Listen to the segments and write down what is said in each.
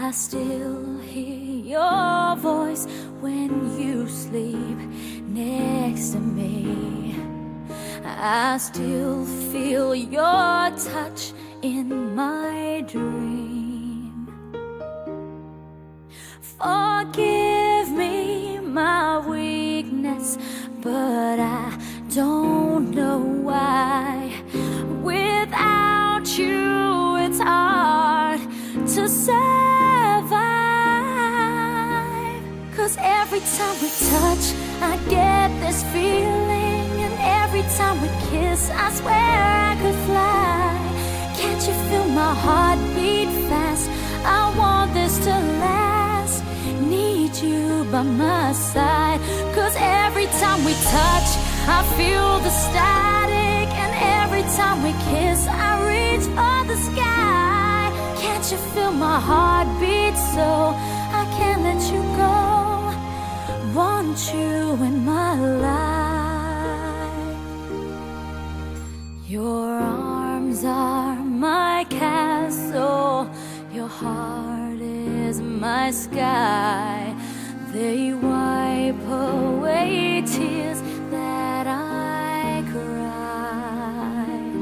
I still hear your voice when you sleep next to me. I still feel your touch in my dream. Forgive me my weakness, but I don't know why. Without you, it's hard to survive. 'Cause every time we touch, I get this feeling, and every time we kiss, I swear I could fly. Can't you feel my heart beat fast? I want this to last. Need you by my side. 'Cause every time we touch, I feel the static, and every time we kiss, I reach for the sky. Can't you feel my heart beat so I can't let you go? Want you in my life. Your arms are my castle, your heart is my sky. They wipe away tears that I cried.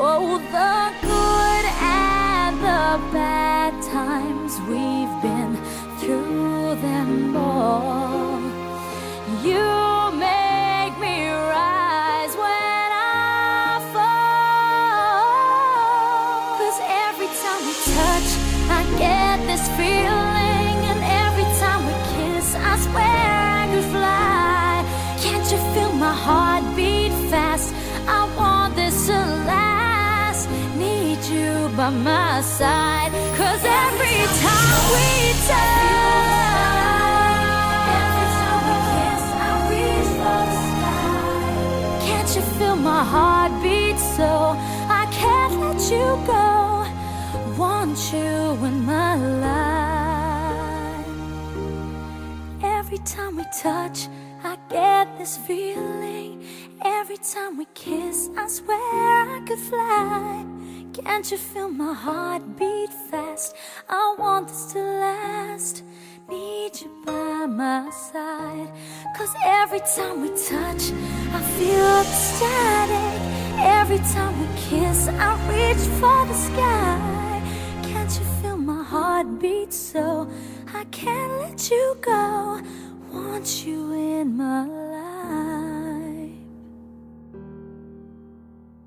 Oh, the good and the bad times, we've been through them all. You make me rise when I fall. 'Cause every time we touch, I get this feeling, and every time we kiss, I swear I could fly. Can't you feel my heart beat fast? I want this to last. Need you by my side. 'Cause every time we touch, every time we kiss, I reach for the sky. Can't you feel my heart beat so I can't let you go? Want you in my life. Every time we touch, I get this feeling. Every time we kiss, I swear I could fly. Can't you feel my heart beat fast? I want this to last. Need you by my side. 'Cause every time we touch, I feel the static. Every time we kiss, I reach for the sky. Can't you feel my heart beat so I can't let you go? Want you in my life.